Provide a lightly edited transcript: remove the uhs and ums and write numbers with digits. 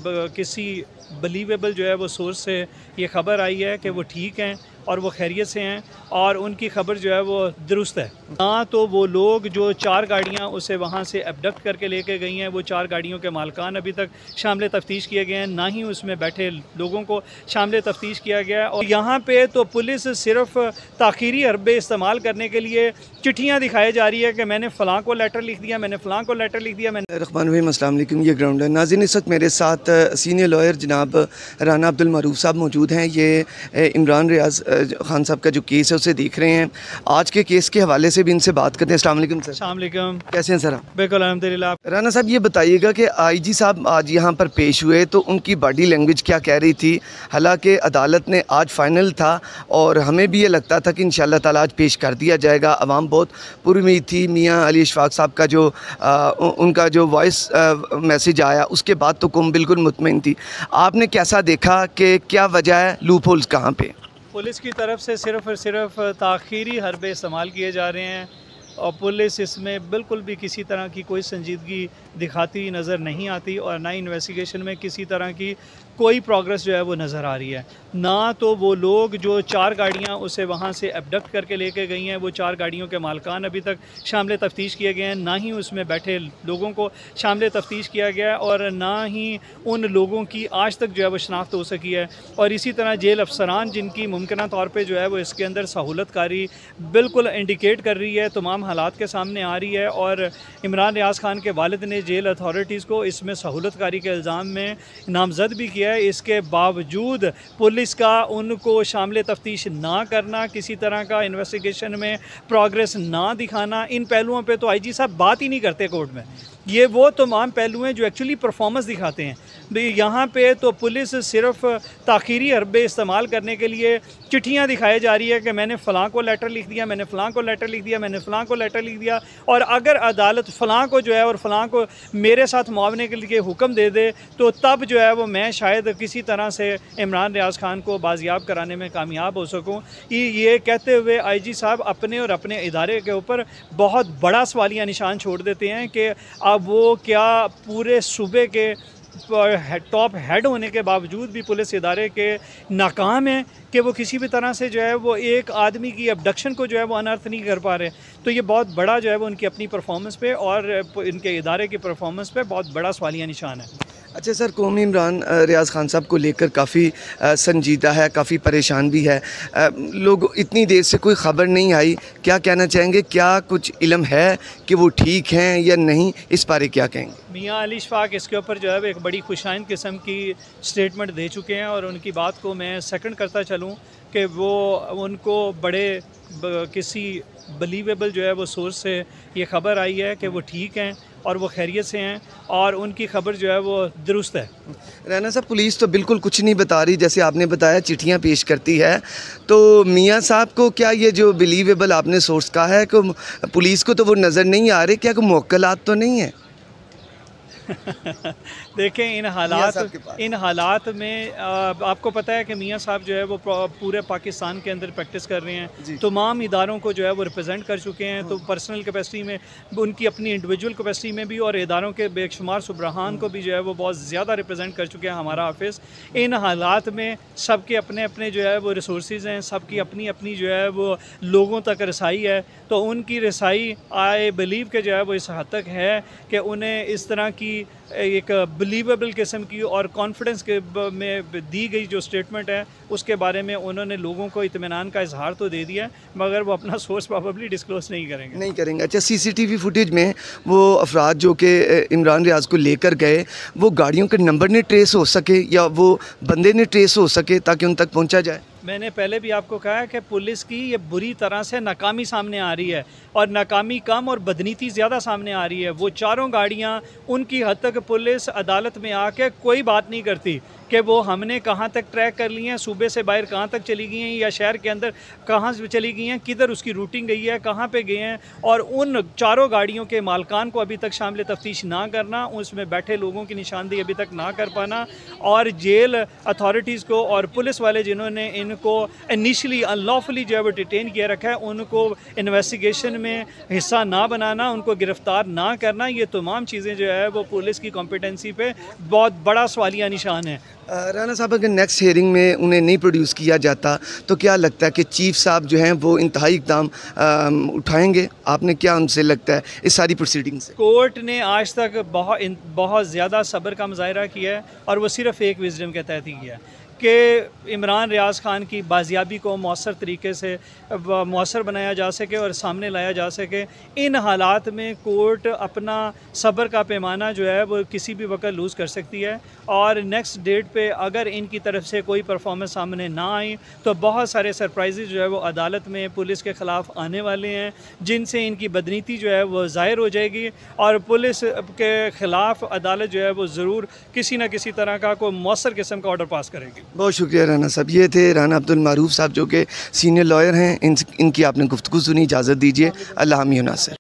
किसी बिलीवेबल जो है वो सोर्स से ये ख़बर आई है कि वो ठीक हैं और वो खैरियत से हैं और उनकी ख़बर जो है वो दुरुस्त है। ना तो वो लोग जो 4 गाड़ियाँ उसे वहाँ से अबडक्ट करके लेके गई हैं, वो 4 गाड़ियों के मालकान अभी तक शामिल तफ्तीश किए गए हैं, ना ही उसमें बैठे लोगों को शामिल तफ्तीश किया गया। और यहाँ पे तो पुलिस सिर्फ ताख़ीरी हरबे इस्तेमाल करने के लिए चिट्ठियाँ दिखाई जा रही है कि मैंने फ़लाँ को लेटर लिख दिया, मैंने फ़लाँ को लेटर लिख दिया। रहमान भाई अस्सलाम वालेकुम, ये ग्राउंड है। नाज़रीन, इस वक्त मेरे साथ सीनियर लॉयर जनाब राना अब्दुल मरूफ साहब मौजूद हैं। ये इमरान रियाज खान साहब का जो केस है उसे देख रहे हैं। आज के केस के हवाले से भी इनसे बात करते हैं। अस्सलाम वालेकुम सर। अस्सलाम वालेकुम। कैसे हैं सर आप? बिल्कुल अल्हम्दुलिल्लाह। राना साहब, ये बताइएगा कि आईजी साहब आज यहाँ पर पेश हुए तो उनकी बॉडी लैंग्वेज क्या कह रही थी? हालांकि अदालत ने आज फाइनल था और हमें भी ये लगता था कि इंशाअल्लाह ताला आज पेश कर दिया जाएगा। अवाम बहुत पुरुमीद थी। मियाँ अली इशफाक साहब का जो उनका जो वॉइस मैसेज आया उसके बाद तो कौम बिल्कुल मुतमईन थी। आपने कैसा देखा कि क्या वजह है, लूप होल्स कहाँ पे? पुलिस की तरफ से सिर्फ़ और सिर्फ ताख़ीरी हरबे इस्तेमाल किए जा रहे हैं और पुलिस इसमें बिल्कुल भी किसी तरह की कोई संजीदगी दिखाती नज़र नहीं आती और ना ही इन्वेस्टिगेशन में किसी तरह की कोई प्रोग्रेस जो है वो नज़र आ रही है। ना तो वो लोग जो 4 गाड़ियाँ उसे वहाँ से अबडक्ट करके लेके गई हैं, वो 4 गाड़ियों के मालकान अभी तक शामिल तफ्तीश किए गए हैं, ना ही उसमें बैठे लोगों को शामिल तफ्तीश किया गया और ना ही उन लोगों की आज तक जो है वो शनाख्त हो सकी है। और इसी तरह जेल अफसरान जिनकी मुमकिन तौर पर जो है वो इसके अंदर सहूलतकारी बिल्कुल इंडिकेट कर रही है, तमाम हालात के सामने आ रही है। और इमरान रियाज खान के वालिद ने जेल अथॉरिटीज़ को इसमें सहूलतकारी के इल्ज़ाम में नामज़द भी किया है। इसके बावजूद पुलिस का उनको शामिल तफ्तीश ना करना, किसी तरह का इन्वेस्टिगेशन में प्रोग्रेस ना दिखाना, इन पहलुओं पे तो आईजी साहब बात ही नहीं करते कोर्ट में। ये वो तमाम पहलू हैं जो एक्चुअली परफॉर्मेंस दिखाते हैं। यहाँ पे तो पुलिस सिर्फ ताख़ीरी हरबे इस्तेमाल करने के लिए चिट्ठियाँ दिखाई जा रही है कि मैंने फ़लाँ को लेटर लिख दिया, मैंने फ़लाँ को लेटर लिख दिया, मैंने फ़लाँ को लेटर लिख दिया। और अगर अदालत फ़लाँ को जो है और फ़लाँ को मेरे साथ मुआवने के लिए हुक्म दे दे तो तब जो है वो मैं शायद किसी तरह से इमरान रियाज खान को बाजियाब कराने में कामयाब हो सकूँ। ये कहते हुए आईजी साहब अपने और अपने इदारे के ऊपर बहुत बड़ा सवालिया निशान छोड़ देते हैं कि अब वो क्या पूरे सूबे के टॉप हेड होने के बावजूद भी पुलिस इदारे के नाकाम हैं कि वो किसी भी तरह से जो है वो एक आदमी की अबडक्शन को जो है वो अनर्थ नहीं कर पा रहे। तो ये बहुत बड़ा जो है वो उनकी अपनी परफॉर्मेंस पे और इनके इदारे की परफॉर्मेंस पे बहुत बड़ा सवालिया निशान है। अच्छा सर, कौम इमरान रियाज खान साहब को लेकर काफ़ी संजीदा है, काफ़ी परेशान भी है। लोग इतनी देर से कोई ख़बर नहीं आई, क्या कहना चाहेंगे? क्या कुछ इल्म है कि वो ठीक हैं या नहीं? इस बारे क्या कहेंगे? मियाँ अली इशफाक इसके ऊपर जो है एक बड़ी खुशाइन किस्म की स्टेटमेंट दे चुके हैं और उनकी बात को मैं सेकंड करता चलूँ कि वो उनको बड़े किसी बिलीवेबल जो है वो सोर्स से ये ख़बर आई है कि वो ठीक हैं और वो खैरियत से हैं और उनकी ख़बर जो है वो दुरुस्त है। राना साहब, पुलिस तो बिल्कुल कुछ नहीं बता रही, जैसे आपने बताया चिट्ठियां पेश करती है, तो मियां साहब को क्या ये जो बिलीवेबल आपने सोर्स कहा है कि पुलिस को तो वो नज़र नहीं आ रहे, क्या कोई मुवक्किलात तो नहीं है? देखें, इन हालात में आपको पता है कि मियाँ साहब जो है वो पूरे पाकिस्तान के अंदर प्रैक्टिस कर रहे हैं, तमाम इदारों को जो है वो रिप्रेजेंट कर चुके हैं। तो पर्सनल कैपेसिटी में, उनकी अपनी इंडिविजुअल कैपेसिटी में भी और इदारों के बेशुमार सुबराहान को भी जो है वो बहुत ज़्यादा रिप्रेजेंट कर चुके हैं हमारा ऑफिस। इन हालात में सबके अपने अपने जो है वो रिसोर्सेज हैं, सबकी अपनी अपनी जो है वो लोगों तक रसाई है। तो उनकी रसाई आई बिलीव के जो है वो इस हद तक है कि उन्हें इस तरह की एक बिलीवेबल किस्म की और कॉन्फिडेंस के में दी गई जो स्टेटमेंट है उसके बारे में उन्होंने लोगों को इत्मीनान का इजहार तो दे दिया, मगर वो अपना सोर्स प्रोबेबली डिस्क्लोज नहीं करेंगे। अच्छा, सीसीटीवी फुटेज में वो अफराद जो कि इमरान रियाज को लेकर गए, वो गाड़ियों के नंबर ने ट्रेस हो सके या वो बंदे ने ट्रेस हो सके ताकि उन तक पहुँचा जाए? मैंने पहले भी आपको कहा है कि पुलिस की ये बुरी तरह से नाकामी सामने आ रही है और नाकामी कम और बदनीति ज़्यादा सामने आ रही है। वो 4 गाड़ियाँ, उनकी हद तक पुलिस अदालत में आके कोई बात नहीं करती कि वो हमने कहाँ तक ट्रैक कर ली हैं, सूबे से बाहर कहाँ तक चली गई हैं या शहर के अंदर कहाँ से चली गई हैं, किधर उसकी रूटिंग गई है, कहाँ पे गए हैं, और उन चारों गाड़ियों के मालकान को अभी तक शामिल तफ्तीश ना करना, उसमें बैठे लोगों की निशानदेही अभी तक ना कर पाना, और जेल अथॉरिटीज़ को और पुलिस वाले जिन्होंने इनको इनिशली अनलॉफुली जो है वो डिटेन किया रखा है, उनको इन्वेस्टिगेशन में हिस्सा ना बनाना, उनको गिरफ़्तार ना करना, ये तमाम चीज़ें जो है वो पुलिस की कॉम्पिटेंसी पे बहुत बड़ा सवालिया निशान है। राना साहब, अगर नेक्स्ट हियरिंग में उन्हें नहीं प्रोड्यूस किया जाता तो क्या लगता है कि चीफ साहब जो हैं वो इंतहाई इक़दाम उठाएंगे? आपने क्या उनसे लगता है इस सारी प्रोसीडिंग से? कोर्ट ने आज तक बहुत ज़्यादा सब्र का मुजाहरा किया है, और वो सिर्फ़ एक विज़डम के तहत ही किया है कि इमरान रियाज़ ख़ान की बाजियाबी को मौसर तरीके से मौसर बनाया जा सके और सामने लाया जा सके। इन हालात में कोर्ट अपना सब्र का पैमाना जो है वो किसी भी वक्त लूज़ कर सकती है, और नेक्स्ट डेट पे अगर इनकी तरफ से कोई परफॉर्मेंस सामने ना आई तो बहुत सारे सरप्राइजेज जो है वो अदालत में पुलिस के ख़िलाफ़ आने वाले हैं, जिनसे इनकी बदनीति जो है वो ज़ाहिर हो जाएगी, और पुलिस के ख़िलाफ़ अदालत जो है वो ज़रूर किसी न किसी तरह का कोई मौसर किस्म का ऑर्डर पास करेगी। बहुत शुक्रिया राना साहब। ये थे राना अब्दुल मारूफ साहब जो कि सीनियर लॉयर हैं। इनकी आपने गुफ्तगू सुनी। इजाज़त दीजिए। अल्लाह हामी नासिर।